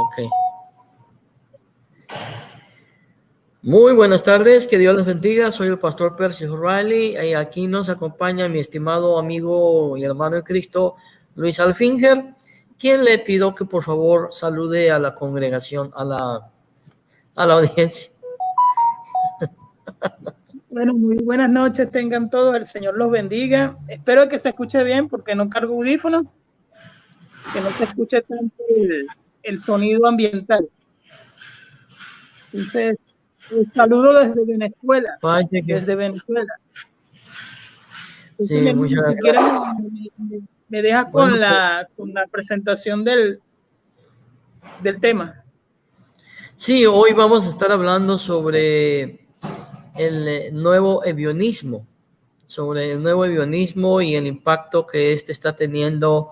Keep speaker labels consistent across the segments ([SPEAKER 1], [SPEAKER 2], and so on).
[SPEAKER 1] Ok. Muy buenas tardes, que Dios les bendiga. Soy el pastor Percy O'Reilly y aquí nos acompaña mi estimado amigo y hermano en Cristo, Luis Alfinger, quien le pido que por favor salude a la congregación, a la audiencia.
[SPEAKER 2] Bueno, muy buenas noches tengan todos, el Señor los bendiga. Espero que se escuche bien porque no cargo audífonos, que no se escuche tanto el sonido ambiental. Entonces, un saludo desde Venezuela, desde Venezuela.
[SPEAKER 1] Sí,
[SPEAKER 2] Entonces,
[SPEAKER 1] muchas
[SPEAKER 2] si
[SPEAKER 1] gracias.
[SPEAKER 2] me dejas
[SPEAKER 1] Bueno,
[SPEAKER 2] con la presentación del tema.
[SPEAKER 1] sí, hoy vamos a estar hablando sobre el nuevo ebionismo, y el impacto que este está teniendo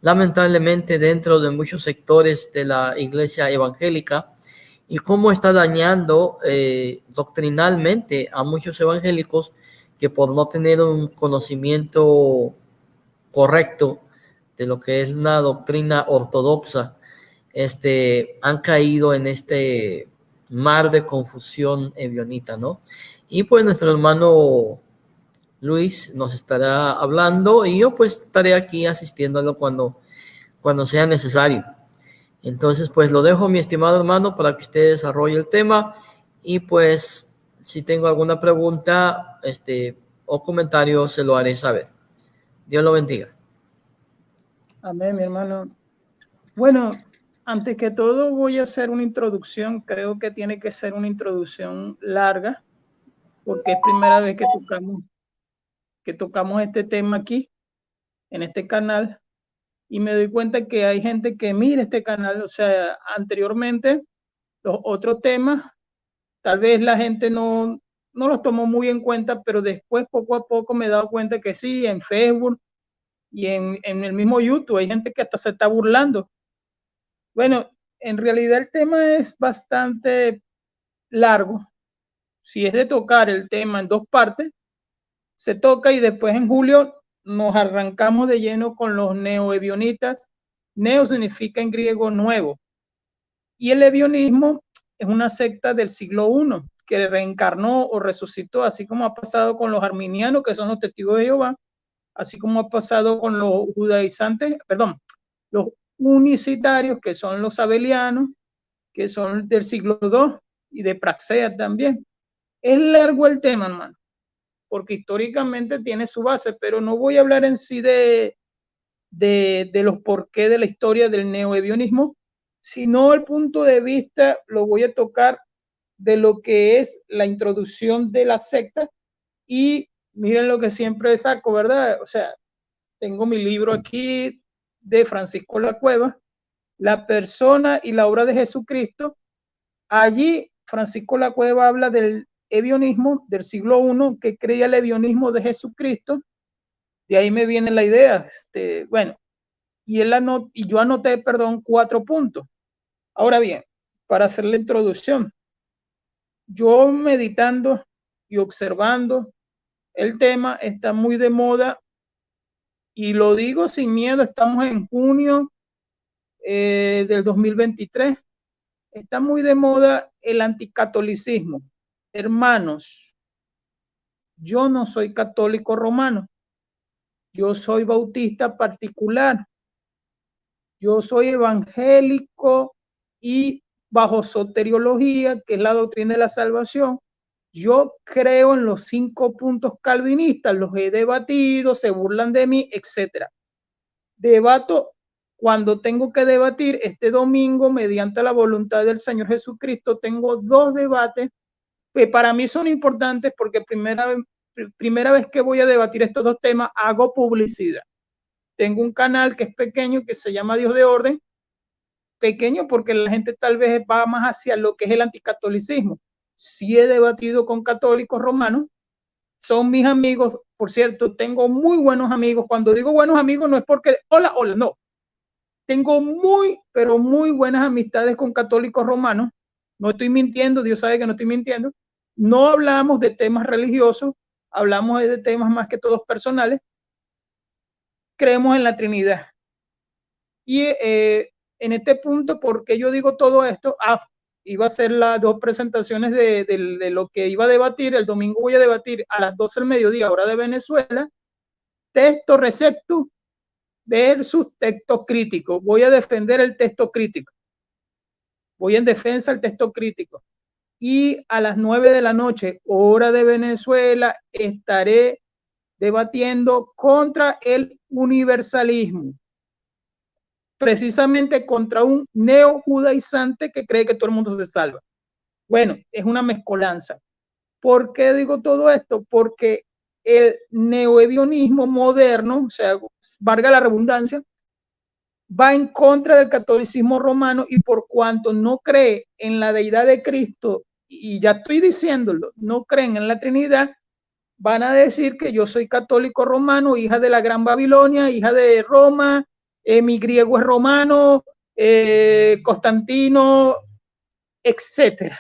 [SPEAKER 1] lamentablemente dentro de muchos sectores de la iglesia evangélica y cómo está dañando doctrinalmente a muchos evangélicos que por no tener un conocimiento correcto de lo que es una doctrina ortodoxa, han caído en este mar de confusión ebionita, ¿no? Y pues nuestro hermano Luis nos estará hablando y yo pues estaré aquí asistiéndolo cuando sea necesario. Entonces pues lo dejo, mi estimado hermano, para que usted desarrolle el tema y pues si tengo alguna pregunta o comentario se lo haré saber. Dios lo bendiga.
[SPEAKER 2] Amén, mi hermano. Bueno, antes que todo voy a hacer una introducción. Creo que tiene que ser una introducción larga porque es primera vez que tocamos este tema aquí en este canal y me doy cuenta que hay gente que mira este canal. O sea, anteriormente los otros temas tal vez la gente no los tomó muy en cuenta, pero después poco a poco me he dado cuenta que sí, en Facebook y en el mismo YouTube hay gente que hasta se está burlando. Bueno, en realidad el tema es bastante largo. Si es de tocar el tema en dos partes, se toca y después en julio nos arrancamos de lleno con los neoebionitas. Neo significa en griego nuevo. Y el ebionismo es una secta del siglo I que reencarnó o resucitó, así como ha pasado con los arminianos, que son los testigos de Jehová, así como ha pasado con los judaizantes, perdón, los unicitarios, que son los sabelianos, que son del siglo II, y de Praxea también. Es largo el tema, hermano, porque históricamente tiene su base, pero no voy a hablar en sí de los porqués de la historia del neoebionismo, sino el punto de vista lo voy a tocar de lo que es la introducción de la secta. Y miren lo que siempre saco, ¿verdad? O sea, tengo mi libro aquí de Francisco La Cueva, La persona y la obra de Jesucristo. Allí Francisco La Cueva habla del ebionismo del siglo I, que creía el ebionismo de Jesucristo. De ahí me viene la idea. Bueno, y yo anoté, perdón, 4 puntos. Ahora bien, para hacer la introducción, yo meditando y observando el tema, está muy de moda y lo digo sin miedo. Estamos en junio del 2023. Está muy de moda el anticatolicismo. Hermanos, yo no soy católico romano, yo soy bautista particular, yo soy evangélico y bajo soteriología, que es la doctrina de la salvación, yo creo en los 5 puntos calvinistas, los he debatido, se burlan de mí, etc. Debato cuando tengo que debatir. Este domingo, mediante la voluntad del Señor Jesucristo, tengo 2 debates que para mí son importantes porque primera vez que voy a debatir estos 2 temas, hago publicidad. Tengo un canal que es pequeño, que se llama Dios de Orden, pequeño porque la gente tal vez va más hacia lo que es el anticatolicismo. Sí he debatido con católicos romanos, son mis amigos. Por cierto, tengo muy buenos amigos. Cuando digo buenos amigos no es porque hola, no. Tengo pero muy buenas amistades con católicos romanos. No estoy mintiendo, Dios sabe que no estoy mintiendo. No hablamos de temas religiosos, hablamos de temas más que todos personales. Creemos en la Trinidad. Y en este punto, ¿por qué yo digo todo esto? Iba a hacer las 2 presentaciones de lo que iba a debatir. El domingo voy a debatir a las 12 del mediodía, hora de Venezuela, texto receptus versus texto crítico. Voy a defender el texto crítico. Voy en defensa del texto crítico. Y a las 9 de la noche, hora de Venezuela, estaré debatiendo contra el universalismo. Precisamente contra un neojudaizante que cree que todo el mundo se salva. Bueno, es una mezcolanza. ¿Por qué digo todo esto? Porque el neoebionismo moderno, o sea, valga la redundancia, va en contra del catolicismo romano, y por cuanto no cree en la deidad de Cristo, y ya estoy diciéndolo, no creen en la Trinidad, van a decir que yo soy católico romano, hija de la Gran Babilonia, hija de Roma, mi griego es romano, Constantino, etcétera.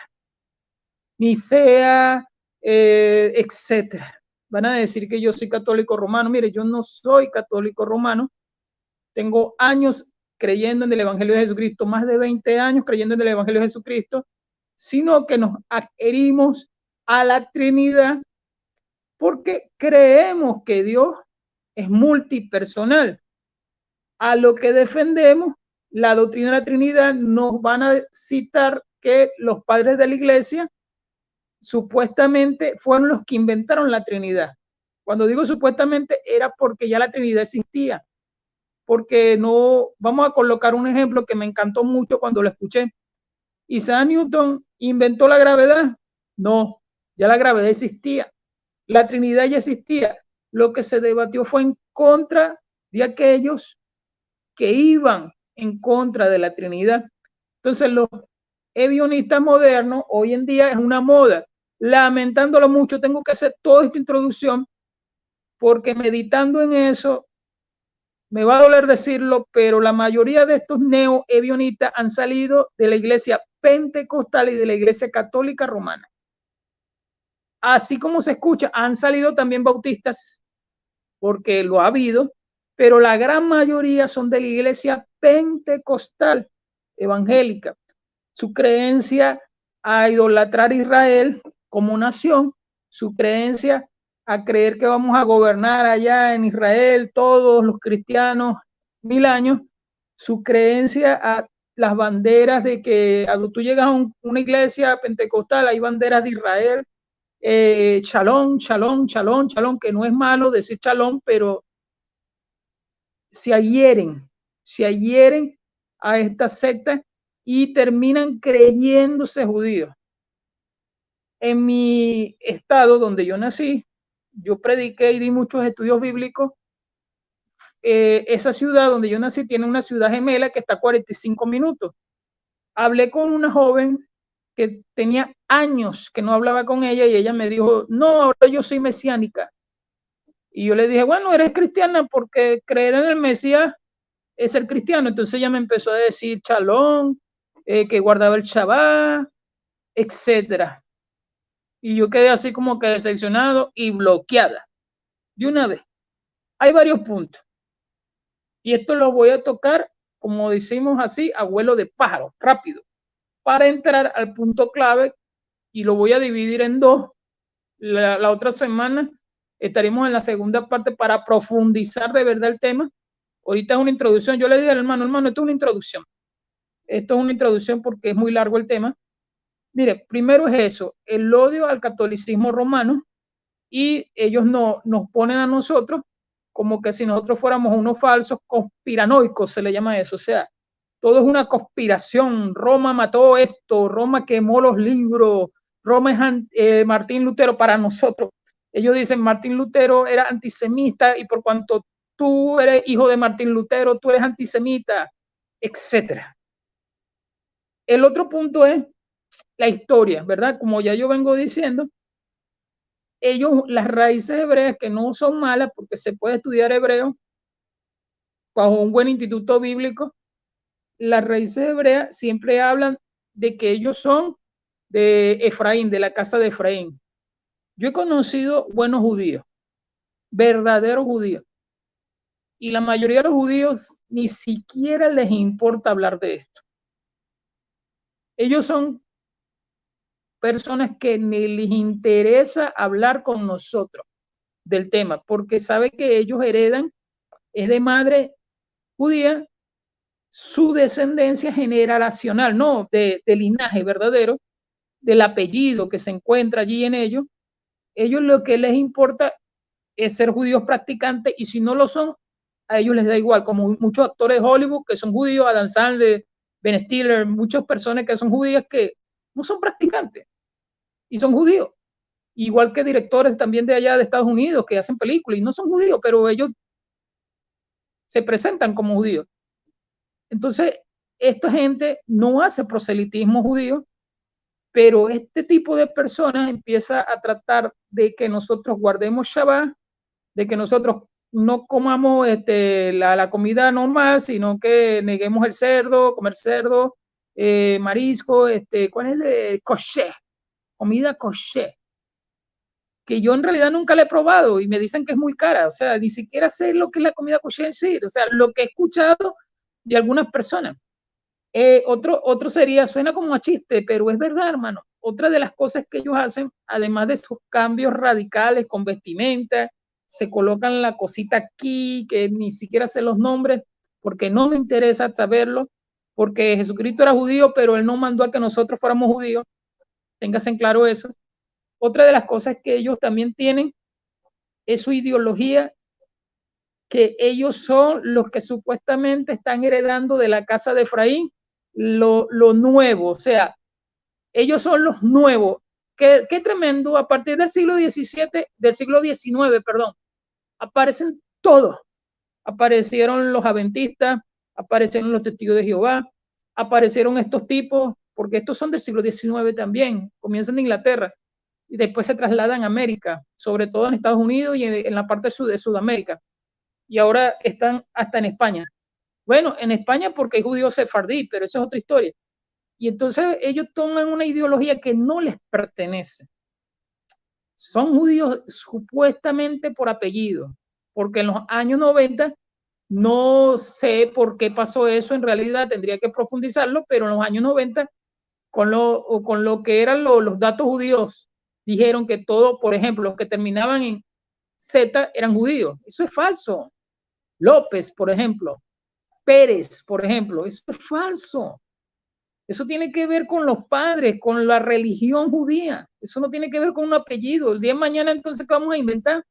[SPEAKER 2] Nicea, etcétera. Van a decir que yo soy católico romano. Mire, yo no soy católico romano. Tengo años creyendo en el Evangelio de Jesucristo, más de 20 años creyendo en el Evangelio de Jesucristo, sino que nos adherimos a la Trinidad porque creemos que Dios es multipersonal. A lo que defendemos, la doctrina de la Trinidad, nos van a citar que los padres de la iglesia supuestamente fueron los que inventaron la Trinidad. Cuando digo supuestamente, era porque ya la Trinidad existía. Porque no, vamos a colocar un ejemplo que me encantó mucho cuando lo escuché. ¿Isaac Newton inventó la gravedad? No, ya la gravedad existía. La Trinidad ya existía. Lo que se debatió fue en contra de aquellos que iban en contra de la Trinidad. Entonces, los ebionistas modernos hoy en día es una moda. Lamentándolo mucho, tengo que hacer toda esta introducción porque meditando en eso, me va a doler decirlo, pero la mayoría de estos neo-ebionistas han salido de la iglesia pentecostal y de la iglesia católica romana. Así como se escucha, han salido también bautistas, porque lo ha habido, pero la gran mayoría son de la iglesia pentecostal evangélica. Su creencia a idolatrar a Israel como nación, su creencia a creer que vamos a gobernar allá en Israel todos los cristianos 1000 años, su creencia a las banderas de que cuando tú llegas a una iglesia pentecostal hay banderas de Israel, shalom, shalom, shalom, shalom, que no es malo decir shalom, pero se adhieren a esta secta y terminan creyéndose judíos. En mi estado donde yo nací, yo prediqué y di muchos estudios bíblicos. Esa ciudad donde yo nací tiene una ciudad gemela que está a 45 minutos. Hablé con una joven que tenía años que no hablaba con ella y ella me dijo, no, ahora yo soy mesiánica. Y yo le dije, bueno, eres cristiana porque creer en el Mesías es ser cristiano. Entonces ella me empezó a decir shalom, que guardaba el Shabbat, etcétera. Y yo quedé así como que decepcionado y bloqueada de una vez. Hay varios puntos. Y esto lo voy a tocar, como decimos así, a vuelo de pájaro, rápido, para entrar al punto clave, y lo voy a dividir en 2. La otra semana estaremos en la segunda parte para profundizar de verdad el tema. Ahorita es una introducción. Yo le dije al hermano, esto es una introducción. Esto es una introducción porque es muy largo el tema. Mire, primero es eso, el odio al catolicismo romano, y ellos nos ponen a nosotros como que si nosotros fuéramos unos falsos conspiranoicos, se le llama eso. O sea, todo es una conspiración. Roma mató esto, Roma quemó los libros, Roma es Martín Lutero para nosotros. Ellos dicen Martín Lutero era antisemita y por cuanto tú eres hijo de Martín Lutero, tú eres antisemita, etcétera. El otro punto es la historia, ¿verdad? Como ya yo vengo diciendo, ellos, las raíces hebreas, que no son malas porque se puede estudiar hebreo bajo un buen instituto bíblico, las raíces hebreas siempre hablan de que ellos son de Efraín, de la casa de Efraín. Yo he conocido buenos judíos, verdaderos judíos, Y la mayoría de los judíos ni siquiera les importa hablar de esto. Ellos son personas que ni les interesa hablar con nosotros del tema, porque sabe que ellos heredan, es de madre judía, su descendencia generacional, no de linaje verdadero, del apellido que se encuentra allí en ellos. Ellos lo que les importa es ser judíos practicantes, y si no lo son, a ellos les da igual, como muchos actores de Hollywood que son judíos, Adam Sandler, Ben Stiller, muchas personas que son judías que no son practicantes y son judíos, igual que directores también de allá de Estados Unidos que hacen películas y no son judíos, pero ellos se presentan como judíos. Entonces, esta gente no hace proselitismo judío, pero este tipo de personas empieza a tratar de que nosotros guardemos Shabbat, de que nosotros no comamos la comida normal, sino que neguemos el cerdo, comer cerdo, marisco, ¿cuál es el kosher? Comida kosher, que yo en realidad nunca la he probado y me dicen que es muy cara, o sea, ni siquiera sé lo que es la comida kosher en sí, o sea, lo que he escuchado de algunas personas. Otro sería, suena como a chiste, pero es verdad, hermano. Otra de las cosas que ellos hacen, además de sus cambios radicales con vestimenta, se colocan la cosita aquí, que ni siquiera sé los nombres, porque no me interesa saberlo, porque Jesucristo era judío, pero él no mandó a que nosotros fuéramos judíos. Ténganse en claro eso. Otra de las cosas que ellos también tienen es su ideología, que ellos son los que supuestamente están heredando de la casa de Efraín lo nuevo, o sea, ellos son los nuevos. Qué tremendo, a partir del siglo XVII, del siglo XIX, perdón, aparecen todos. Aparecieron los adventistas, aparecieron los testigos de Jehová, aparecieron estos tipos, porque estos son del siglo XIX también, comienzan en Inglaterra y después se trasladan a América, sobre todo en Estados Unidos y en la parte de Sudamérica, y ahora están hasta en España. Bueno, en España porque hay judíos sefardí, pero eso es otra historia. Y entonces ellos toman una ideología que no les pertenece. Son judíos supuestamente por apellido, porque en los años 90, no sé por qué pasó eso, en realidad tendría que profundizarlo, pero en los años 90, con lo que eran los datos judíos, dijeron que todo, por ejemplo, los que terminaban en Z eran judíos. Eso es falso. López, por ejemplo, Pérez, por ejemplo, eso es falso. Eso tiene que ver con los padres, con la religión judía. Eso no tiene que ver con un apellido. El día de mañana, entonces, ¿qué vamos a inventar?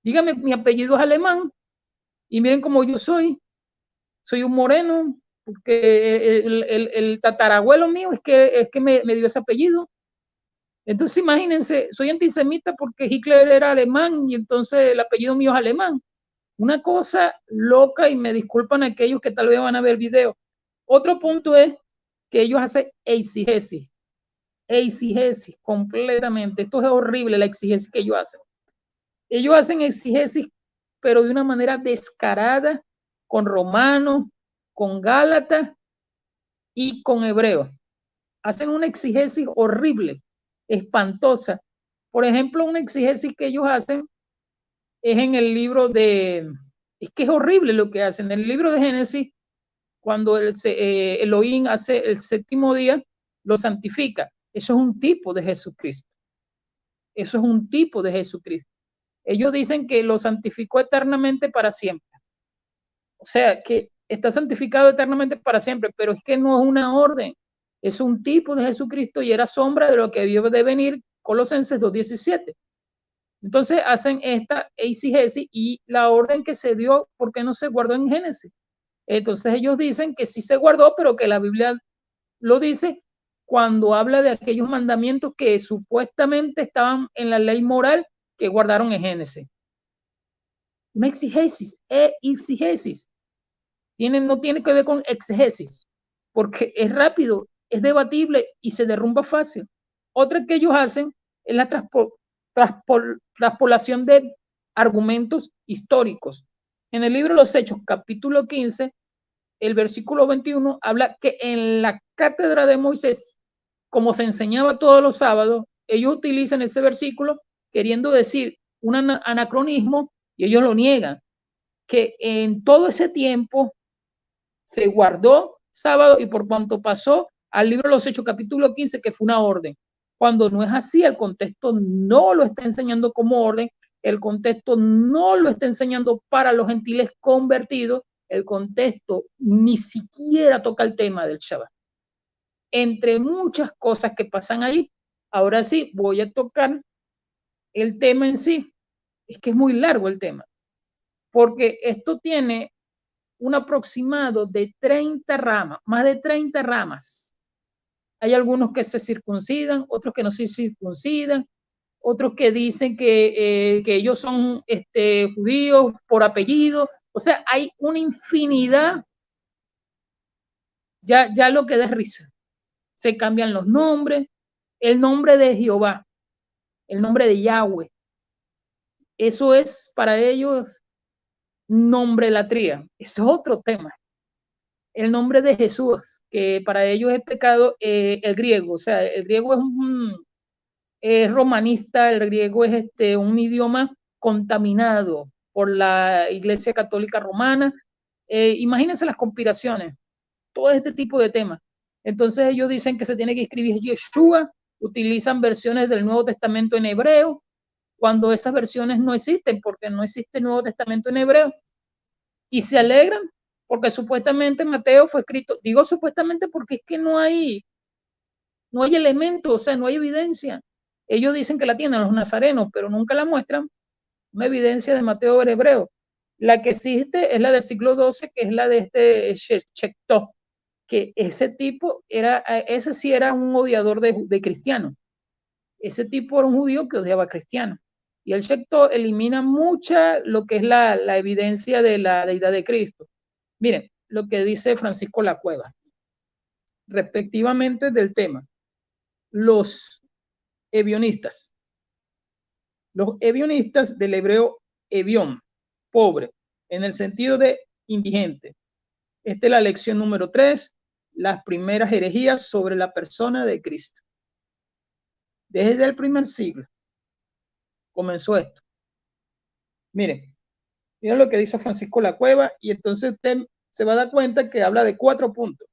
[SPEAKER 2] Dígame, mi apellido es alemán y miren cómo yo soy. Soy un moreno, porque el tatarabuelo mío es que me dio ese apellido. Entonces, imagínense, soy antisemita porque Hitler era alemán y entonces el apellido mío es alemán. Una cosa loca, y me disculpan aquellos que tal vez van a ver video. Otro punto es que ellos hacen exegesis completamente. Esto es horrible, la exegesis que ellos hacen. Ellos hacen exegesis, pero de una manera descarada, con Romanos, con Gálatas y con Hebreos. Hacen una exegesis horrible, espantosa. Por ejemplo, una exegesis que ellos hacen es en el libro es que es horrible lo que hacen. En el libro de Génesis, cuando Elohim hace el séptimo día, lo santifica. Eso es un tipo de Jesucristo. Eso es un tipo de Jesucristo. Ellos dicen que lo santificó eternamente para siempre. O sea, que está santificado eternamente para siempre, pero es que no es una orden. Es un tipo de Jesucristo y era sombra de lo que debió de venir, Colosenses 2:17. Entonces hacen esta exegesis y la orden que se dio, ¿por qué no se guardó en Génesis? Entonces ellos dicen que sí se guardó, pero que la Biblia lo dice cuando habla de aquellos mandamientos que supuestamente estaban en la ley moral que guardaron en Génesis. Una exegesis, no tiene que ver con exegesis, porque es rápido, es debatible y se derrumba fácil. Otra que ellos hacen es la traspolación de argumentos históricos. En el libro de los Hechos, capítulo 15, el versículo 21, habla que en la cátedra de Moisés, como se enseñaba todos los sábados, ellos utilizan ese versículo queriendo decir un anacronismo y ellos lo niegan, que en todo ese tiempo se guardó sábado y por cuanto pasó al libro de los Hechos, capítulo 15, que fue una orden. Cuando no es así, el contexto no lo está enseñando como orden, el contexto no lo está enseñando para los gentiles convertidos, el contexto ni siquiera toca el tema del Shabbat. Entre muchas cosas que pasan ahí, ahora sí voy a tocar el tema en sí. Es que es muy largo el tema, porque esto tiene un aproximado de 30 ramas, más de 30 ramas. Hay algunos que se circuncidan, otros que no se circuncidan, otros que dicen que ellos son judíos por apellido. O sea, hay una infinidad, ya lo que da risa. Se cambian los nombres, el nombre de Jehová, el nombre de Yahweh. Eso es para ellos nombrelatría. Eso es otro tema. El nombre de Jesús, que para ellos es pecado, el griego. O sea, el griego es romanista, el griego es un idioma contaminado por la Iglesia Católica Romana. Imagínense las conspiraciones, todo este tipo de temas. Entonces ellos dicen que se tiene que escribir Yeshua, utilizan versiones del Nuevo Testamento en hebreo, cuando esas versiones no existen, porque no existe el Nuevo Testamento en hebreo. Y se alegran porque supuestamente Mateo fue escrito, digo supuestamente porque es que no hay elementos, o sea, no hay evidencia. Ellos dicen que la tienen los nazarenos, pero nunca la muestran, una evidencia de Mateo en hebreo. La que existe es la del siglo XII, que es la de Shectó, que ese tipo ese sí era un odiador de cristianos. Ese tipo era un judío que odiaba a cristianos. Y el Shectó elimina mucha lo que es la evidencia de la deidad de Cristo. Miren lo que dice Francisco La Cueva, respectivamente del tema. Los evionistas del hebreo evión, pobre, en el sentido de indigente. Esta es la lección número 3, las primeras herejías sobre la persona de Cristo. Desde el primer siglo comenzó esto. Miren lo que dice Francisco La Cueva, y entonces usted se va a dar cuenta que habla de 4 puntos.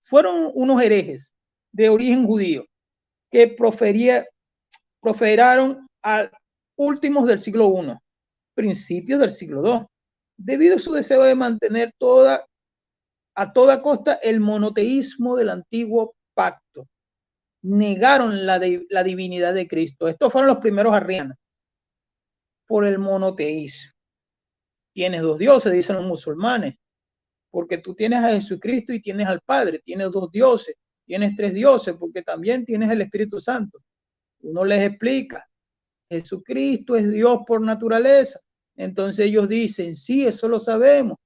[SPEAKER 2] Fueron unos herejes de origen judío que proferaron a últimos del siglo I, principios del siglo II, debido a su deseo de mantener a toda costa el monoteísmo del antiguo pacto. Negaron la divinidad de Cristo. Estos fueron los primeros arrianos por el monoteísmo. Tienes 2 dioses, dicen los musulmanes, porque tú tienes a Jesucristo y tienes al Padre, tienes 2 dioses, tienes 3 dioses, porque también tienes el Espíritu Santo. Uno les explica, Jesucristo es Dios por naturaleza. Entonces ellos dicen, sí, eso lo sabemos,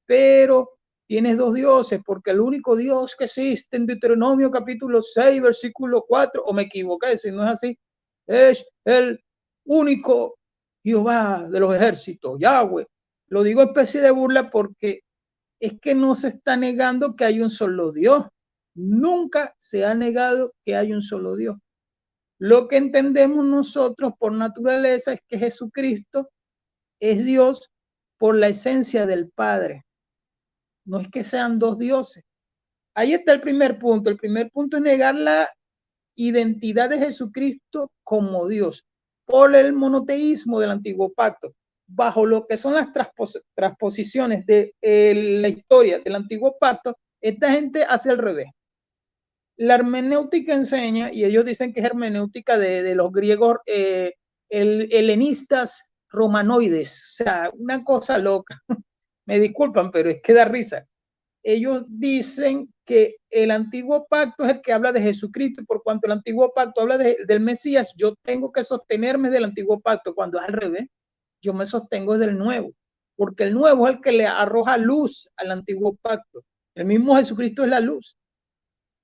[SPEAKER 2] pero tienes 2 dioses, porque el único Dios que existe en Deuteronomio capítulo 6, versículo 4, o me equivoqué, si no es así, es el único Jehová de los ejércitos, Yahweh. Lo digo especie de burla porque es que no se está negando que hay un solo Dios. Nunca se ha negado que hay un solo Dios. Lo que entendemos nosotros por naturaleza es que Jesucristo es Dios por la esencia del Padre. No es que sean 2 dioses. Ahí está el primer punto. El primer punto es negar la identidad de Jesucristo como Dios por el monoteísmo del antiguo pacto. Bajo lo que son las transposiciones de la historia del antiguo pacto, esta gente hace al revés. La hermenéutica enseña, y ellos dicen que es hermenéutica de los griegos helenistas romanoides, o sea, una cosa loca. Me disculpan, pero es que da risa. Ellos dicen que el antiguo pacto es el que habla de Jesucristo, y por cuanto el antiguo pacto habla del Mesías, yo tengo que sostenerme del antiguo pacto, cuando es al revés, yo me sostengo del nuevo, porque el nuevo es el que le arroja luz al antiguo pacto. El mismo Jesucristo es la luz.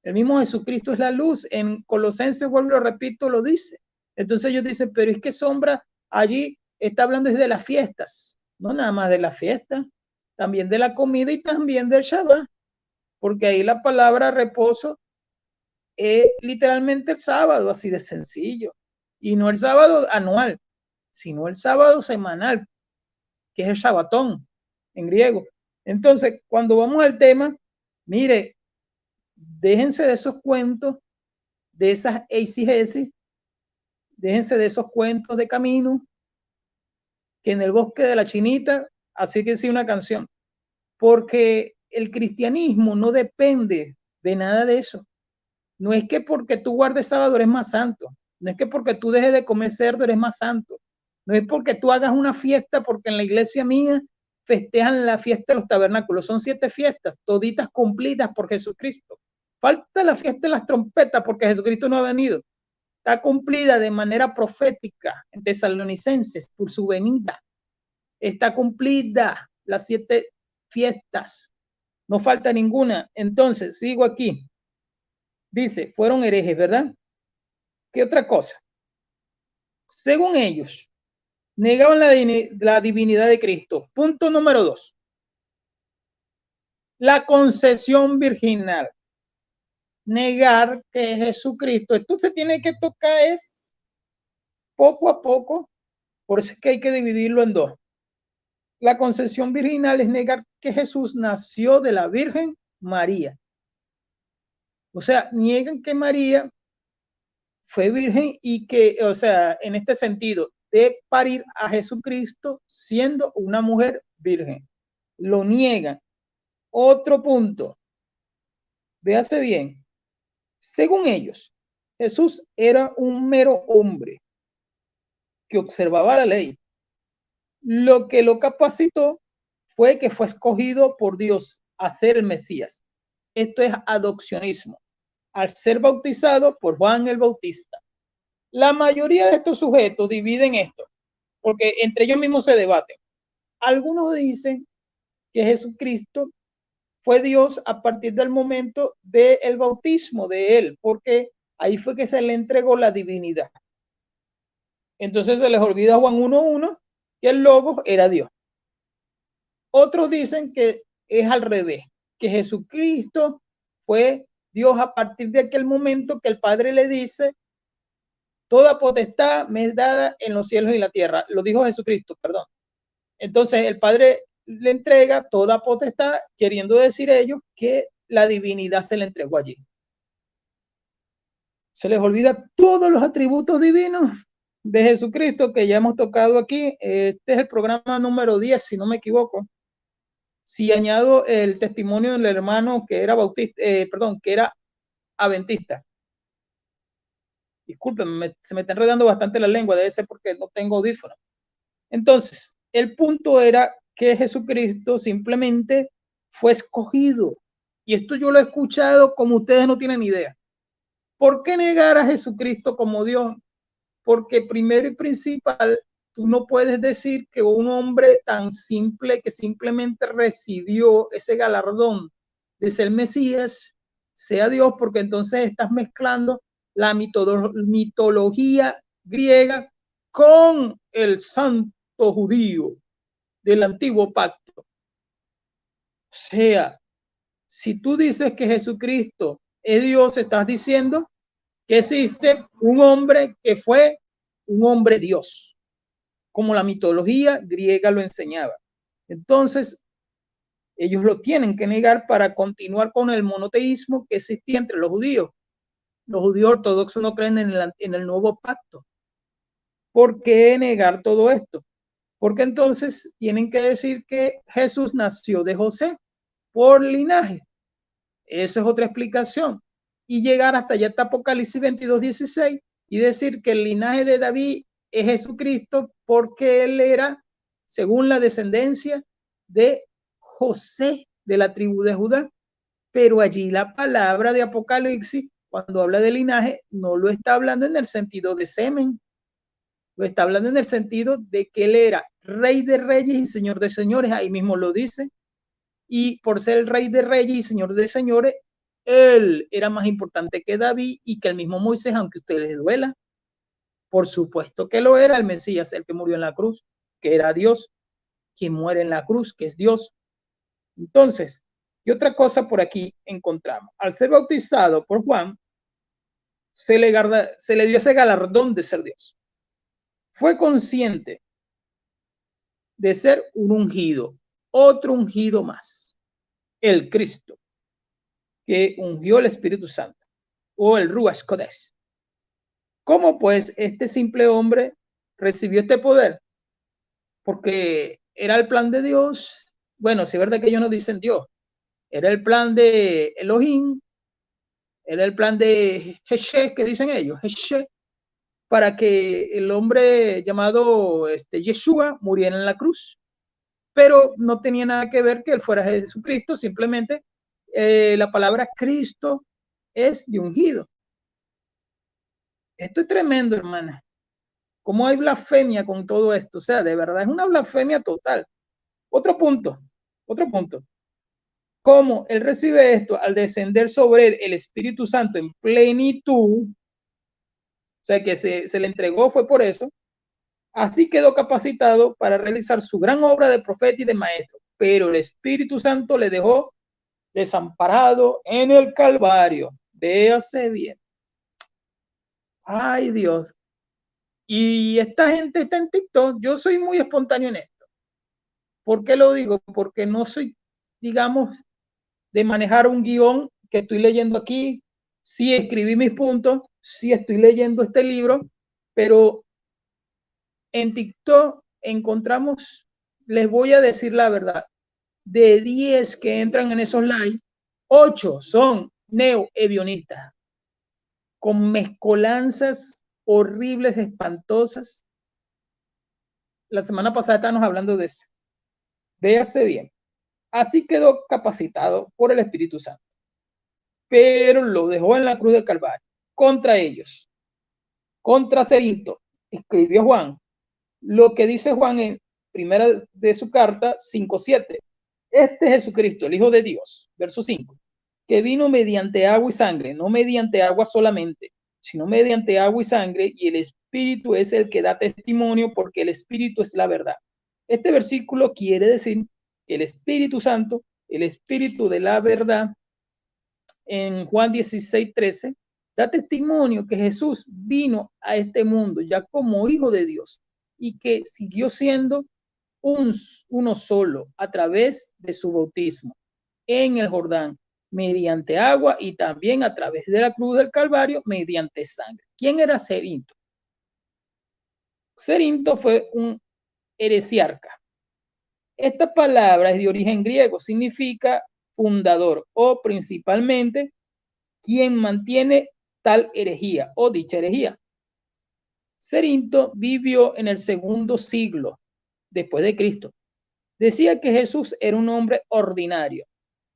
[SPEAKER 2] El mismo Jesucristo es la luz. En Colosenses, vuelvo, lo repito, lo dice. Entonces ellos dicen, pero es que sombra allí está hablando es de las fiestas, no nada más de la fiesta, también de la comida y también del Shabbat, porque ahí la palabra reposo es literalmente el sábado, así de sencillo, y no el sábado anual, sino el sábado semanal. que es el Shabbatón en griego. Entonces, cuando vamos al tema, mire, déjense de esos cuentos, de esas eisegesis, déjense de esos cuentos de camino, que en el bosque de la chinita, así que sí una canción, porque el cristianismo no depende de nada de eso. No es que porque tú guardes sábado eres más santo, no es que porque tú dejes de comer cerdo eres más santo, no es porque tú hagas una fiesta, porque en la iglesia mía festejan la fiesta de los tabernáculos, son 7 fiestas, toditas cumplidas por Jesucristo. Falta la fiesta de las trompetas porque Jesucristo no ha venido. Está cumplida de manera profética en Tesalonicenses por su venida. Está cumplida las 7 fiestas. No falta ninguna. Entonces, sigo aquí. Dice, fueron herejes, ¿verdad? ¿Qué otra cosa? Según ellos, negaban la divinidad de Cristo. Punto número 2. La concesión virginal. Negar que Jesucristo, esto se tiene que tocar es poco a poco, por eso es que hay que dividirlo en 2. La concesión virginal es negar que Jesús nació de la Virgen María. O sea, niegan que María fue virgen y que, o sea, en este sentido, de parir a Jesucristo siendo una mujer virgen. Lo niegan. Otro punto. Véase bien. Según ellos, Jesús era un mero hombre que observaba la ley. Lo que lo capacitó fue que fue escogido por Dios a ser el Mesías. Esto es adopcionismo. Al ser bautizado por Juan el Bautista. La mayoría de estos sujetos dividen esto, porque entre ellos mismos se debaten. Algunos dicen que Jesucristo fue Dios a partir del momento del bautismo de él, porque ahí fue que se le entregó la divinidad. Entonces se les olvida Juan 1:1 que el Logos era Dios. Otros dicen que es al revés, que Jesucristo fue Dios a partir de aquel momento que el Padre le dice, toda potestad me es dada en los cielos y la tierra. Lo dijo Jesucristo, perdón. Entonces el Padre le entrega toda potestad, queriendo decir ellos que la divinidad se le entregó allí. Se les olvida todos los atributos divinos de Jesucristo que ya hemos tocado aquí. Este es el programa número 10, si no me equivoco. Si añado el testimonio del hermano que era bautista, que era adventista. Disculpen, se me está enredando bastante la lengua, debe ser porque no tengo audífono. Entonces, el punto era que Jesucristo simplemente fue escogido. Y esto yo lo he escuchado como ustedes no tienen idea. ¿Por qué negar a Jesucristo como Dios? Porque primero y principal, tú no puedes decir que un hombre tan simple que simplemente recibió ese galardón de ser Mesías sea Dios, porque entonces estás mezclando la mitología griega con el santo judío del antiguo pacto. O sea, si tú dices que Jesucristo es Dios, estás diciendo que existe un hombre que fue un hombre Dios, como la mitología griega lo enseñaba. Entonces, ellos lo tienen que negar para continuar con el monoteísmo que existía entre los judíos. Los judíos ortodoxos no creen en el nuevo pacto. ¿Por qué negar todo esto? Porque entonces tienen que decir que Jesús nació de José por linaje. Eso es otra explicación. Y llegar hasta allá, hasta Apocalipsis 22:16, y decir que el linaje de David es Jesucristo porque él era, según la descendencia de José, de la tribu de Judá. Pero allí la palabra de Apocalipsis, cuando habla de linaje, no lo está hablando en el sentido de semen, lo está hablando en el sentido de que él era rey de reyes y señor de señores, ahí mismo lo dice. Y por ser el rey de reyes y señor de señores, él era más importante que David y que el mismo Moisés, aunque a usted les duela. Por supuesto que lo era el Mesías, el que murió en la cruz, que era Dios, quien muere en la cruz, que es Dios. Entonces, ¿qué otra cosa por aquí encontramos? Al ser bautizado por Juan, se le dio ese galardón de ser Dios. Fue consciente de ser un ungido, otro ungido más, el Cristo, que ungió el Espíritu Santo, o el Ruach Kodesh. ¿Cómo pues este simple hombre recibió este poder? Porque era el plan de Dios. Bueno, si es verdad que ellos no dicen Dios, era el plan de Elohim, era el plan de Heshe, que dicen ellos, Heshe, para que el hombre llamado Yeshua muriera en la cruz. Pero no tenía nada que ver que él fuera Jesucristo, simplemente la palabra Cristo es de ungido. Esto es tremendo, hermana. ¿Cómo hay blasfemia con todo esto? O sea, de verdad es una blasfemia total. Otro punto. ¿Cómo él recibe esto al descender sobre él el Espíritu Santo en plenitud? O sea, que se le entregó, fue por eso. Así quedó capacitado para realizar su gran obra de profeta y de maestro. Pero el Espíritu Santo le dejó desamparado en el Calvario. Véase bien. Ay, Dios. Y esta gente está en TikTok. Yo soy muy espontáneo en esto. ¿Por qué lo digo? Porque no soy, digamos, de manejar un guión que estoy leyendo aquí. Sí escribí mis puntos, sí estoy leyendo este libro, pero en TikTok encontramos, les voy a decir la verdad, de 10 que entran en esos live, 8 son neoevionistas, con mezcolanzas horribles, espantosas. La semana pasada estábamos hablando de eso. Véase bien. Así quedó capacitado por el Espíritu Santo, pero lo dejó en la cruz del Calvario. Contra ellos, contra Cerinto, escribió Juan lo que dice Juan en primera de su carta 5:7. Este Jesucristo, el Hijo de Dios, verso 5, que vino mediante agua y sangre, no mediante agua solamente, sino mediante agua y sangre, y el Espíritu es el que da testimonio, porque el Espíritu es la verdad. Este versículo quiere decir que el Espíritu Santo, el Espíritu de la verdad, en Juan 16:13, da testimonio que Jesús vino a este mundo ya como Hijo de Dios y que siguió siendo uno solo a través de su bautismo en el Jordán, mediante agua, y también a través de la cruz del Calvario mediante sangre. ¿Quién era Cerinto? Cerinto fue un heresiarca. Esta palabra es de origen griego, significa fundador o principalmente quien mantiene tal herejía o dicha herejía. Cerinto vivió en el segundo siglo después de Cristo. Decía que Jesús era un hombre ordinario,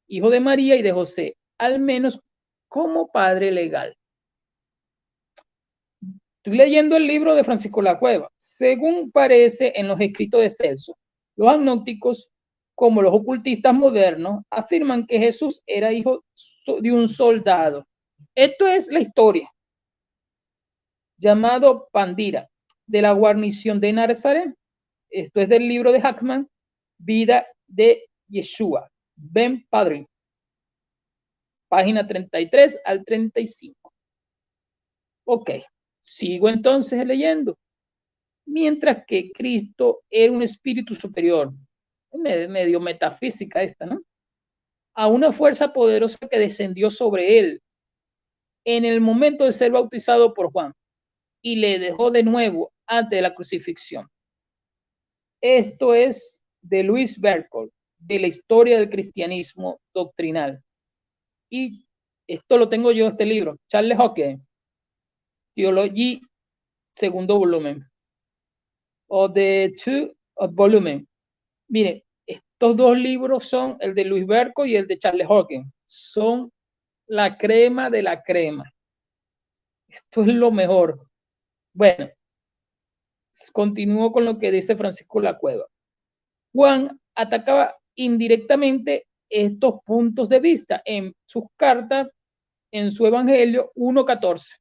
[SPEAKER 2] hijo de María y de José, al menos como padre legal. Estoy leyendo el libro de Francisco La Cueva. Según parece en los escritos de Celso, los agnósticos, como los ocultistas modernos, afirman que Jesús era hijo de un soldado. Esto es la historia. Llamado Pandira, de la guarnición de Nazaret. Esto es del libro de Hackman, Vida de Yeshua, Ben Padrin, página 33 al 35. Ok, sigo entonces leyendo. Mientras que Cristo era un espíritu superior, medio metafísica esta, ¿no? A una fuerza poderosa que descendió sobre él en el momento de ser bautizado por Juan y le dejó de nuevo antes de la crucifixión. Esto es de Louis Berkholt, de la historia del cristianismo doctrinal. Y esto lo tengo yo, este libro, Charles Hawkins, Theology, segundo volumen, o The Two of Volumen. Mire, estos dos libros son el de Louis Berkholt y el de Charles Hawkins. Son la crema de la crema. Esto es lo mejor. Bueno, continúo con lo que dice Francisco La Cueva. Juan atacaba indirectamente estos puntos de vista en sus cartas, en su Evangelio 1:14,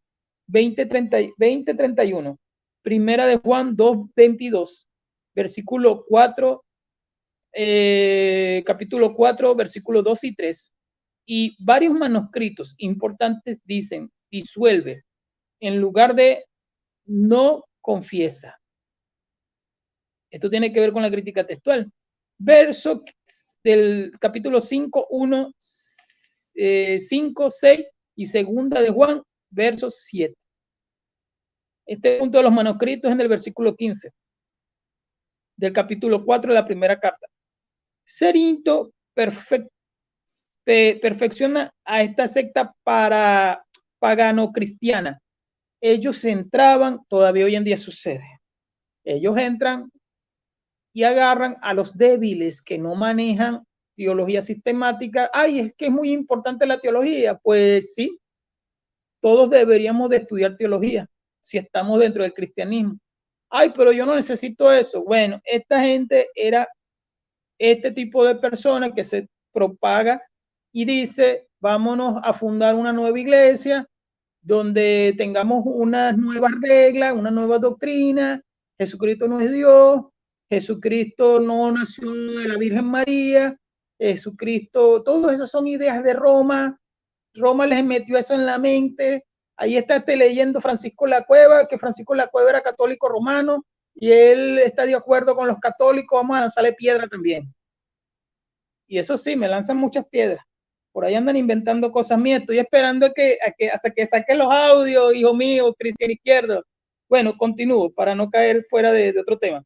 [SPEAKER 2] 20:31, primera de Juan 2:22, versículo 4, capítulo 4, versículos 2 y 3, y varios manuscritos importantes dicen disuelve en lugar de no confiesa. Esto tiene que ver con la crítica textual. Verso del capítulo 5, 1, 5, 6 y segunda de Juan, verso 7. Este punto de los manuscritos es en el versículo 15 del capítulo 4 de la primera carta. Cerinto perfecciona a esta secta para pagano-cristiana. Ellos entraban, todavía hoy en día sucede, ellos entran y agarran a los débiles que no manejan teología sistemática. Ay, es que es muy importante la teología. Pues sí, todos deberíamos de estudiar teología si estamos dentro del cristianismo. Ay, pero yo no necesito eso. Bueno, esta gente era este tipo de persona que se propaga y dice, vámonos a fundar una nueva iglesia donde tengamos unas nuevas reglas, una nueva doctrina. Jesucristo no es Dios, Jesucristo no nació de la Virgen María, Jesucristo, todas esas son ideas de Roma. Roma les metió eso en la mente. Ahí está leyendo Francisco La Cueva, que Francisco La Cueva era católico romano y él está de acuerdo con los católicos, vamos a lanzarle piedra también. Y eso sí, me lanzan muchas piedras. Por ahí andan inventando cosas mías. Estoy esperando hasta que saque los audios, hijo mío, Cristian Izquierdo. Bueno, continúo para no caer fuera de otro tema.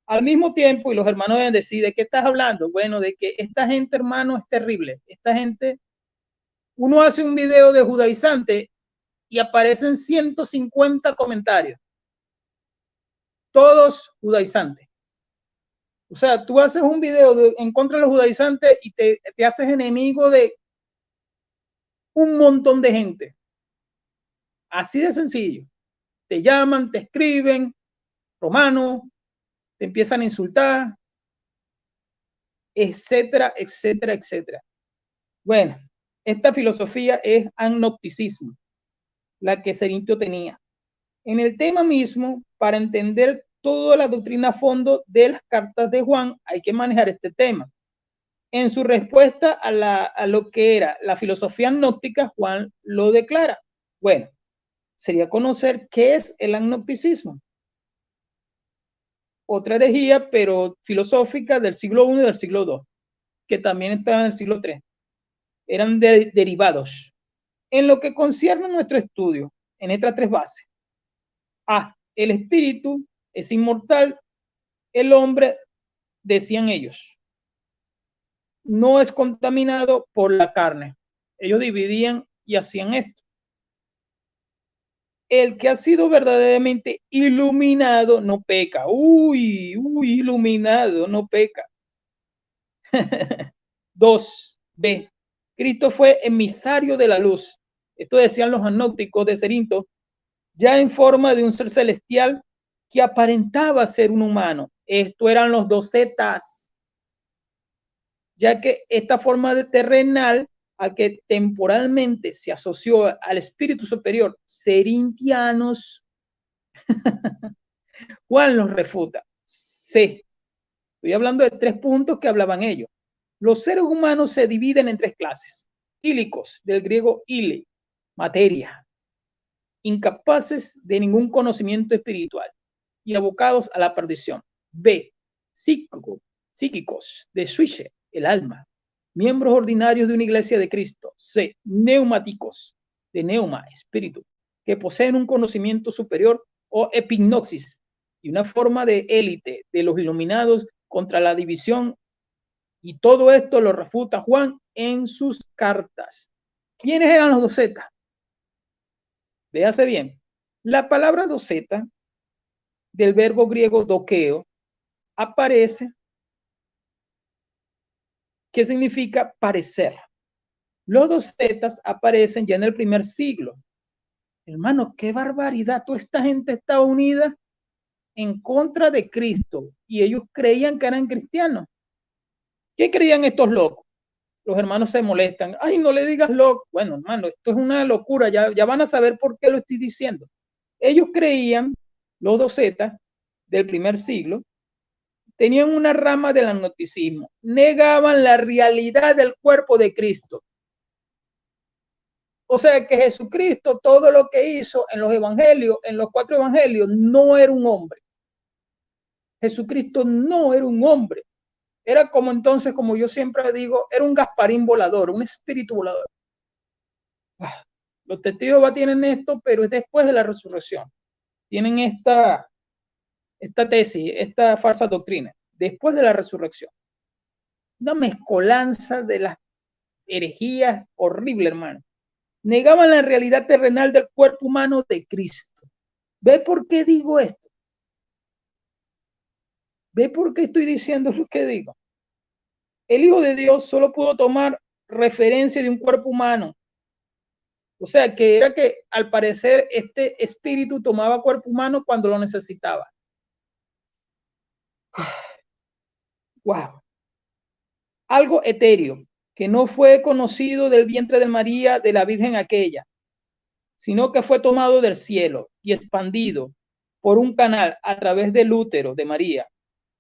[SPEAKER 2] Al mismo tiempo, y los hermanos deben decir, ¿de qué estás hablando? Bueno, de que esta gente, hermano, es terrible. Esta gente, uno hace un video de judaizante y aparecen 150 comentarios. Todos judaizantes. O sea, tú haces un video en contra de los judaizantes y te haces enemigo de un montón de gente. Así de sencillo. Te llaman, te escriben, romano, te empiezan a insultar, etcétera, etcétera, etcétera. Bueno, esta filosofía es agnosticismo, la que Cerinto tenía. En el tema mismo, para entender toda la doctrina a fondo de las cartas de Juan, hay que manejar este tema. En su respuesta a lo que era la filosofía gnóstica, Juan lo declara. Bueno, sería conocer qué es el agnosticismo. Otra herejía, pero filosófica del siglo I y del siglo II, que también estaba en el siglo III. Eran derivados. En lo que concierne a nuestro estudio, en estas tres bases. A, el espíritu es inmortal, el hombre, decían ellos, no es contaminado por la carne. Ellos dividían y hacían esto. El que ha sido verdaderamente iluminado no peca. Uy, iluminado no peca. 2b. Cristo fue emisario de la luz. Esto decían los agnósticos de Cerinto, ya en forma de un ser celestial que aparentaba ser un humano. Esto eran los docetas, ya que esta forma de terrenal al que temporalmente se asoció al espíritu superior, cerintianos, Juan los refuta. C. Estoy hablando de 3 puntos que hablaban ellos. Los seres humanos se dividen en 3 clases. Ílicos, del griego ile, materia, incapaces de ningún conocimiento espiritual y abocados a la perdición. B. Psíquicos, de suiche, el alma, miembros ordinarios de una iglesia de Cristo. C. Neumáticos, de neuma, espíritu, que poseen un conocimiento superior o epignosis y una forma de élite de los iluminados contra la división. Y todo esto lo refuta Juan en sus cartas. ¿Quiénes eran los docetas? Véase bien. La palabra doceta, del verbo griego dokeo, aparece, que significa parecer. Los docetas aparecen ya en el primer siglo. Hermano, qué barbaridad. Toda esta gente estaba unida en contra de Cristo y ellos creían que eran cristianos. ¿Qué creían estos locos? Los hermanos se molestan. Ay, no le digas loco. Bueno, hermano, esto es una locura. Ya van a saber por qué lo estoy diciendo. Ellos creían, los docetas del primer siglo, tenían una rama del agnosticismo. Negaban la realidad del cuerpo de Cristo. O sea que Jesucristo, todo lo que hizo en los evangelios, en los 4 evangelios, no era un hombre. Jesucristo no era un hombre. Era como entonces, como yo siempre digo, era un Gasparín volador, un espíritu volador. Los testigos de Jehová tienen esto, pero es después de la resurrección. Tienen esta tesis, esta falsa doctrina, después de la resurrección. Una mezcolanza de las herejías horrible, hermano. Negaban la realidad terrenal del cuerpo humano de Cristo. ¿Ve por qué digo esto? ¿Ve por qué estoy diciendo lo que digo? El Hijo de Dios solo pudo tomar referencia de un cuerpo humano. O sea, que era que al parecer este espíritu tomaba cuerpo humano cuando lo necesitaba. Wow. Algo etéreo, que no fue conocido del vientre de María, de la Virgen aquella, sino que fue tomado del cielo y expandido por un canal a través del útero de María.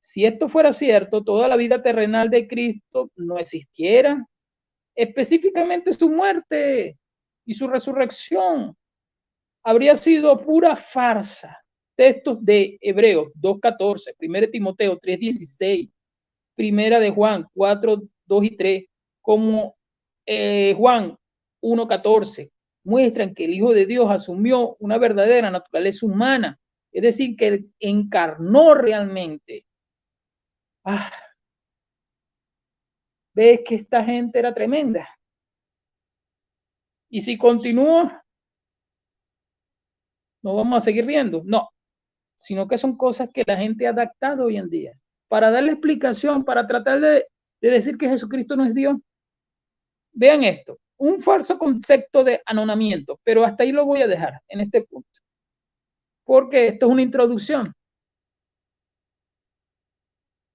[SPEAKER 2] Si esto fuera cierto, toda la vida terrenal de Cristo no existiera, específicamente su muerte y su resurrección habría sido pura farsa. Textos de Hebreos 2:14, 1 Timoteo 3:16, Primera de Juan 4:2 y 3, como Juan 1:14, muestran que el Hijo de Dios asumió una verdadera naturaleza humana, es decir, que él encarnó realmente. Ves que esta gente era tremenda. Y si continúa, no vamos a seguir viendo. No, sino que son cosas que la gente ha adaptado hoy en día para darle explicación, para tratar de decir que Jesucristo no es Dios. Vean esto, un falso concepto de anonamiento, pero hasta ahí lo voy a dejar en este punto, porque esto es una introducción.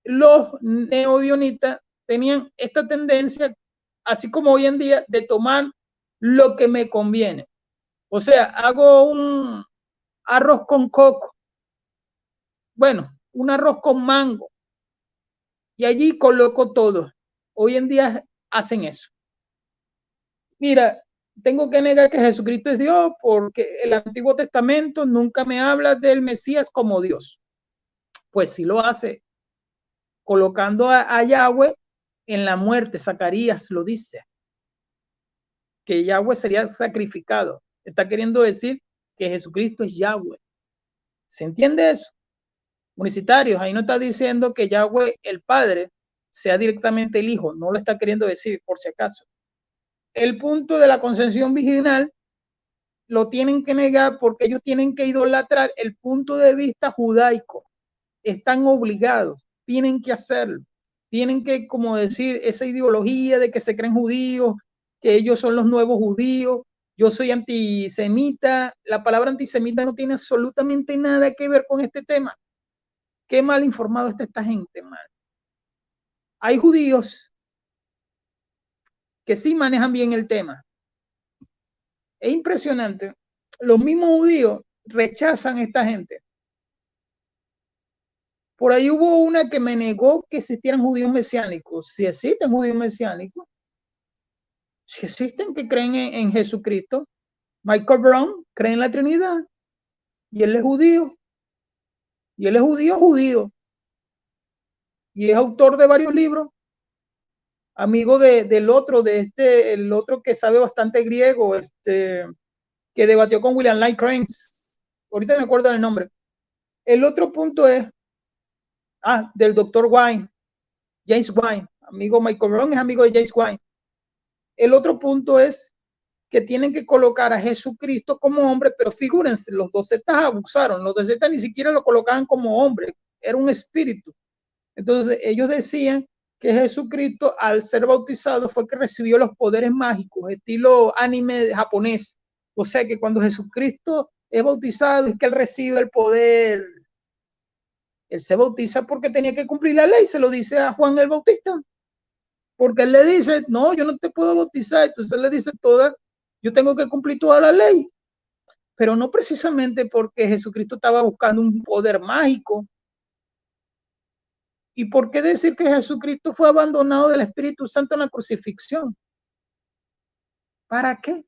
[SPEAKER 2] Los neobionitas tenían esta tendencia, así como hoy en día, de tomar lo que me conviene. O sea, hago un arroz con coco, bueno, un arroz con mango, y allí coloco todo. Hoy en día hacen eso. Mira, tengo que negar que Jesucristo es Dios porque el Antiguo Testamento nunca me habla del Mesías como Dios. Pues sí lo hace, colocando a Yahweh en la muerte. Zacarías lo dice, que Yahweh sería sacrificado. Está queriendo decir que Jesucristo es Yahweh. ¿Se entiende eso? Municiparios, ahí no está diciendo que Yahweh, el Padre, sea directamente el Hijo. No lo está queriendo decir, por si acaso. El punto de la concepción virginal lo tienen que negar porque ellos tienen que idolatrar el punto de vista judaico. Están obligados, tienen que hacerlo. Tienen que, como decir, esa ideología de que se creen judíos, que ellos son los nuevos judíos. Yo soy antisemita. La palabra antisemita no tiene absolutamente nada que ver con este tema. Qué mal informado está esta gente, man. Hay judíos que sí manejan bien el tema. Es impresionante. Los mismos judíos rechazan a esta gente. Por ahí hubo una que me negó que existieran judíos mesiánicos. Si existen judíos mesiánicos, si existen que creen en Jesucristo. Michael Brown cree en la Trinidad y él es judío. Y él es judío. Y es autor de varios libros. Amigo del otro, el otro que sabe bastante griego, que debatió con William Lane Cranes. Ahorita me acuerdo del nombre. El otro punto es, del doctor Wine, James Wine. Amigo Michael Brown es amigo de James Wine. El otro punto es que tienen que colocar a Jesucristo como hombre, pero figúrense, los docetas abusaron. Los docetas ni siquiera lo colocaban como hombre, era un espíritu. Entonces ellos decían que Jesucristo, al ser bautizado, fue que recibió los poderes mágicos, estilo anime japonés. O sea que cuando Jesucristo es bautizado es que él recibe el poder. Él se bautiza porque tenía que cumplir la ley, se lo dice a Juan el Bautista. Porque él le dice, no, yo no te puedo bautizar. Entonces él le dice yo tengo que cumplir toda la ley. Pero no precisamente porque Jesucristo estaba buscando un poder mágico. ¿Y por qué decir que Jesucristo fue abandonado del Espíritu Santo en la crucifixión? ¿Para qué?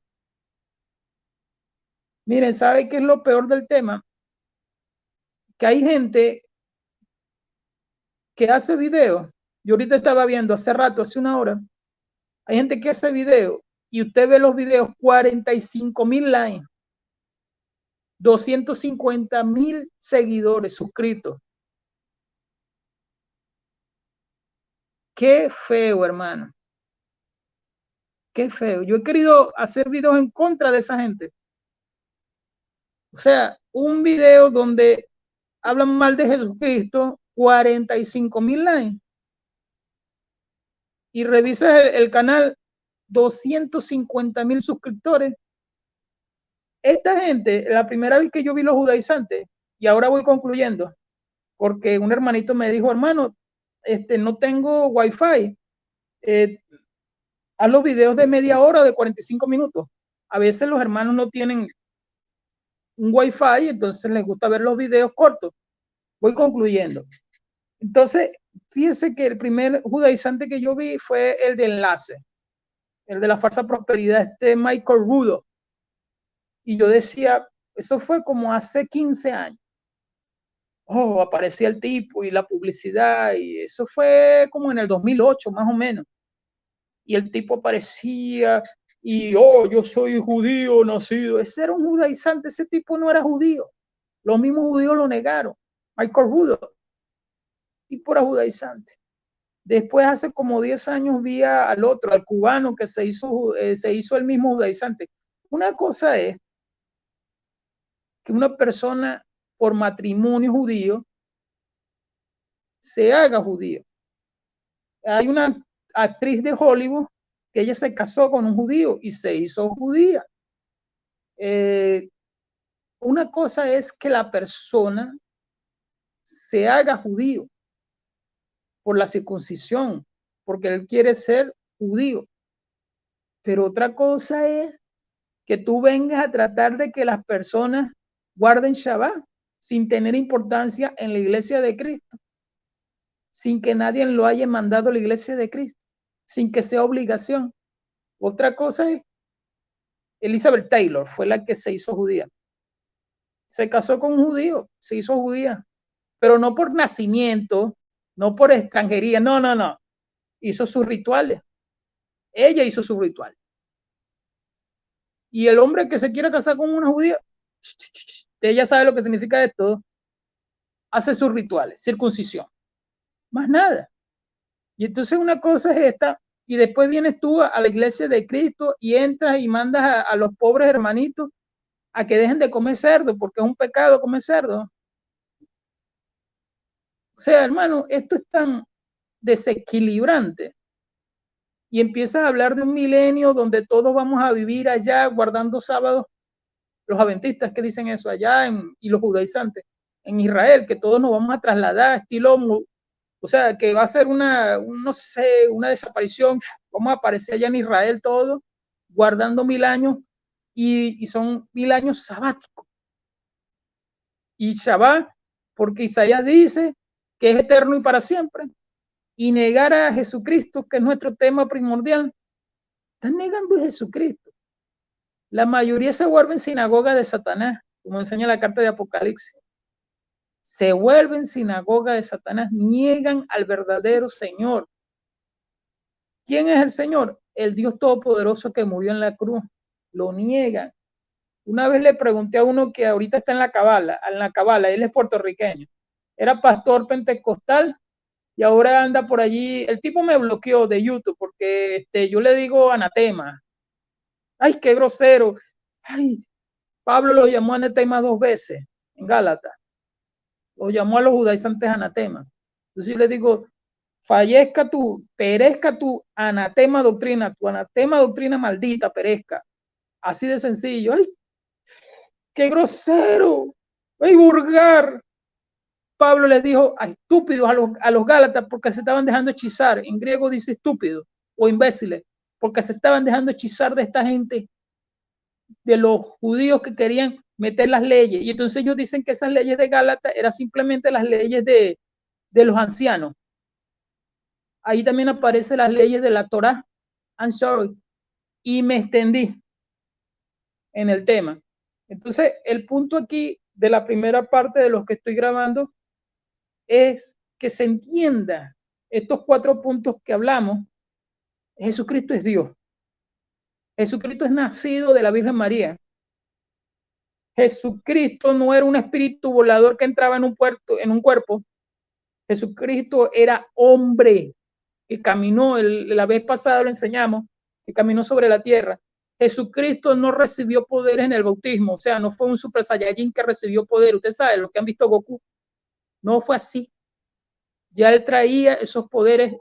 [SPEAKER 2] Miren, ¿sabe qué es lo peor del tema? Que hay gente que hace video. Yo ahorita estaba viendo hace rato, hace una hora, hay gente que hace video y usted ve los videos, 45,000 likes, 250,000 seguidores suscritos. Qué feo, hermano. Qué feo. Yo he querido hacer videos en contra de esa gente. O sea, un video donde hablan mal de Jesucristo, 45,000 likes. Y revisas el canal, 250,000 suscriptores. Esta gente, la primera vez que yo vi los judaizantes, y ahora voy concluyendo, porque un hermanito me dijo, hermano, no tengo wifi, haz los videos de media hora, de 45 minutos. A veces los hermanos no tienen un wifi, entonces les gusta ver los videos cortos. Voy concluyendo. Entonces, fíjense que el primer judaizante que yo vi fue el de Enlace, el de la falsa prosperidad, Michael Rudo. Y yo decía, eso fue como hace 15 años. Oh, aparecía el tipo y la publicidad, y eso fue como en el 2008, más o menos. Y el tipo aparecía y, oh, yo soy judío nacido. Ese era un judaizante, ese tipo no era judío. Los mismos judíos lo negaron. Michael Rudo, tipo era judaizante. Después, hace como 10 años, vi al otro, al cubano, que se hizo el mismo judaizante. Una cosa es que una persona por matrimonio judío se haga judío. Hay una actriz de Hollywood que ella se casó con un judío y se hizo judía. Una cosa es que la persona se haga judío por la circuncisión, porque él quiere ser judío. Pero otra cosa es que tú vengas a tratar de que las personas guarden Shabbat sin tener importancia en la iglesia de Cristo, sin que nadie lo haya mandado a la iglesia de Cristo, sin que sea obligación. Otra cosa es, Elizabeth Taylor fue la que se hizo judía. Se casó con un judío, se hizo judía, pero no por nacimiento, no por extranjería, no. Hizo sus rituales. Ella hizo sus rituales. Y el hombre que se quiera casar con una judía, ella sabe lo que significa esto, hace sus rituales, circuncisión. Más nada. Y entonces una cosa es esta, y después vienes tú a la iglesia de Cristo y entras y mandas a los pobres hermanitos a que dejen de comer cerdo, porque es un pecado comer cerdo. O sea, hermano, esto es tan desequilibrante. Y empiezas a hablar de un milenio donde todos vamos a vivir allá guardando sábados, los adventistas que dicen eso allá, y los judaizantes en Israel, que todos nos vamos a trasladar, estilo, o sea, que va a ser no sé, una desaparición, vamos a aparecer allá en Israel todos, guardando 1000 años, y son 1000 años sabáticos. Y Shabbat, porque Isaías dice que es eterno y para siempre, y negar a Jesucristo, que es nuestro tema primordial, están negando a Jesucristo. La mayoría se vuelven sinagoga de Satanás, como enseña la carta de Apocalipsis. Se vuelven sinagoga de Satanás, niegan al verdadero Señor. ¿Quién es el Señor? El Dios Todopoderoso que murió en la cruz. Lo niegan. Una vez le pregunté a uno que ahorita está en la Cabala, él es puertorriqueño. Era pastor pentecostal y ahora anda por allí. El tipo me bloqueó de YouTube porque yo le digo anatema. Ay, qué grosero. Ay, Pablo lo llamó anatema 2 veces en Gálatas. Lo llamó a los judaizantes anatema. Entonces yo le digo, perezca tu anatema doctrina maldita, perezca. Así de sencillo. Ay, qué grosero. Ay, vulgar. Pablo les dijo a estúpidos a los Gálatas porque se estaban dejando hechizar. En griego dice estúpido o imbéciles, porque se estaban dejando hechizar de esta gente, de los judíos que querían meter las leyes. Y entonces ellos dicen que esas leyes de Gálatas eran simplemente las leyes de los ancianos. Ahí también aparecen las leyes de la Torá. I'm sorry. Y me extendí en el tema. Entonces, el punto aquí de la primera parte de los que estoy grabando es que se entienda estos 4 puntos que hablamos, Jesucristo es Dios. Jesucristo es nacido de la Virgen María. Jesucristo no era un espíritu volador que entraba en un cuerpo. Jesucristo era hombre que caminó, la vez pasada lo enseñamos, que caminó sobre la tierra. Jesucristo no recibió poder en el bautismo, o sea, no fue un super saiyajin que recibió poder. Usted sabe, lo que han visto Goku, no fue así. Ya él traía esos poderes,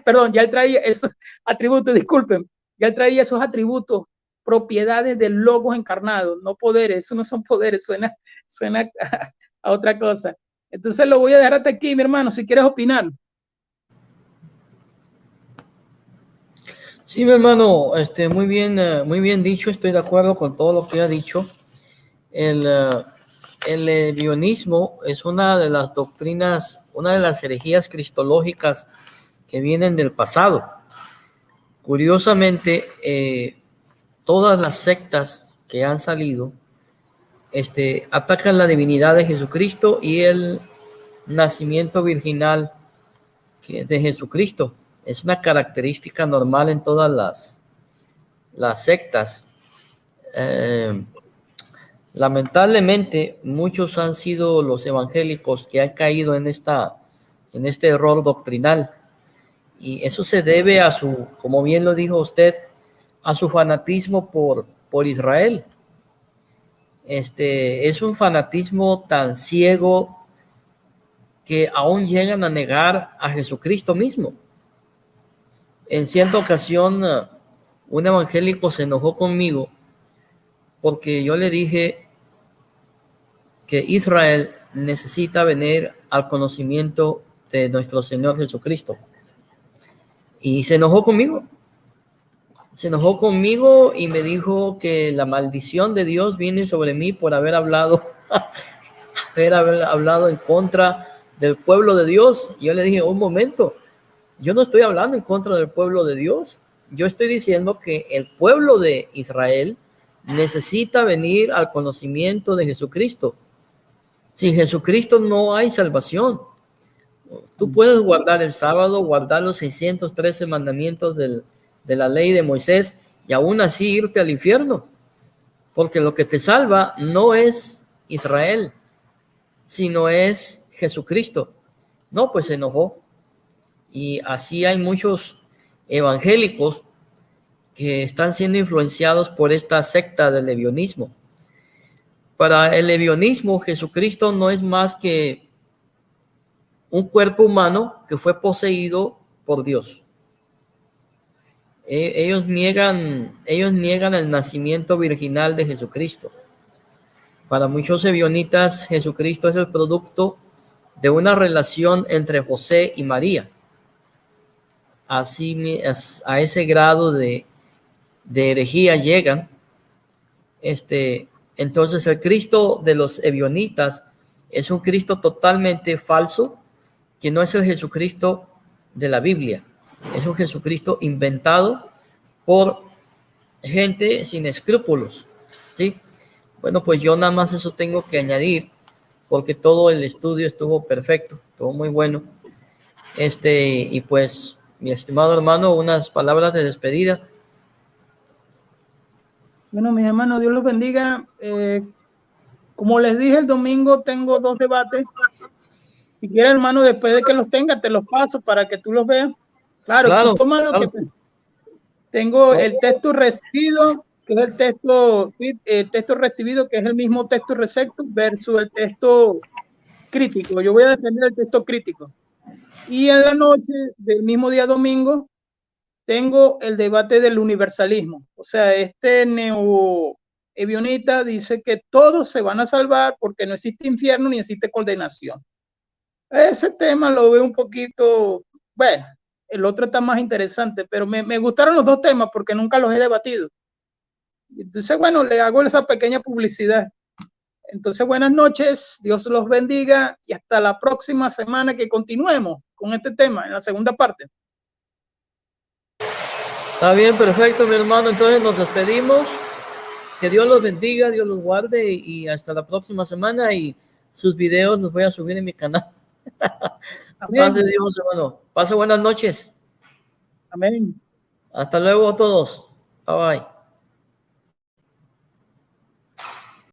[SPEAKER 2] perdón, ya él traía esos atributos, disculpen, ya él traía esos atributos, propiedades del Logos encarnado, no poderes, eso no son poderes, suena a otra cosa. Entonces lo voy a dejar hasta aquí, mi hermano, si quieres opinar.
[SPEAKER 1] Sí, mi hermano, muy bien dicho, estoy de acuerdo con todo lo que ha dicho. El bionismo es una de las doctrinas, una de las herejías cristológicas que vienen del pasado. Curiosamente, todas las sectas que han salido atacan la divinidad de Jesucristo y el nacimiento virginal de Jesucristo. Es una característica normal en todas las sectas. Lamentablemente, muchos han sido los evangélicos que han caído en este error doctrinal. Y eso se debe a su, como bien lo dijo usted, a su fanatismo por Israel. Es un fanatismo tan ciego que aún llegan a negar a Jesucristo mismo. En cierta ocasión, un evangélico se enojó conmigo porque yo le dije que Israel necesita venir al conocimiento de nuestro Señor Jesucristo. Y se enojó conmigo. Se enojó conmigo y me dijo que la maldición de Dios viene sobre mí por haber hablado en contra del pueblo de Dios. Yo le dije, un momento, yo no estoy hablando en contra del pueblo de Dios. Yo estoy diciendo que el pueblo de Israel necesita venir al conocimiento de Jesucristo. Sin Jesucristo no hay salvación. Tú puedes guardar el sábado, guardar los 613 mandamientos de la ley de Moisés y aún así irte al infierno. Porque lo que te salva no es Israel, sino es Jesucristo. No, pues se enojó. Y así hay muchos evangélicos que están siendo influenciados por esta secta del levionismo. Para el levionismo, Jesucristo no es más que un cuerpo humano que fue poseído por Dios. Ellos niegan el nacimiento virginal de Jesucristo. Para muchos ebionitas, Jesucristo es el producto de una relación entre José y María. Así, a ese grado de herejía llegan. Entonces el Cristo de los ebionitas es un Cristo totalmente falso, que no es el Jesucristo de la Biblia. Es un Jesucristo inventado por gente sin escrúpulos, ¿sí? Bueno, pues yo nada más eso tengo que añadir, porque todo el estudio estuvo perfecto, estuvo muy bueno. Y pues, mi estimado hermano, unas palabras de despedida.
[SPEAKER 2] Bueno, mis hermanos, Dios los bendiga. Como les dije el domingo, tengo 2 debates. Si quieres, hermano, después de que los tenga, te los paso para que tú los veas. Claro. Tú toma lo que tengo el texto recibido, que es el texto recibido, que es el mismo texto recepto, versus el texto crítico. Yo voy a defender el texto crítico. Y en la noche del mismo día domingo, tengo el debate del universalismo. O sea, neo-ebionita dice que todos se van a salvar porque no existe infierno ni existe condenación. Ese tema lo veo un poquito, bueno, el otro está más interesante, pero me gustaron los 2 temas porque nunca los he debatido. Entonces, bueno, le hago esa pequeña publicidad. Entonces, buenas noches, Dios los bendiga y hasta la próxima semana que continuemos con este tema en la segunda parte.
[SPEAKER 1] Está bien, perfecto, mi hermano. Entonces nos despedimos. Que Dios los bendiga, Dios los guarde y hasta la próxima semana. Y sus videos los voy a subir en mi canal.
[SPEAKER 2] Amén.
[SPEAKER 1] Paz de Dios, hermano. Pase buenas noches.
[SPEAKER 2] Amén.
[SPEAKER 1] Hasta luego a todos. Bye bye.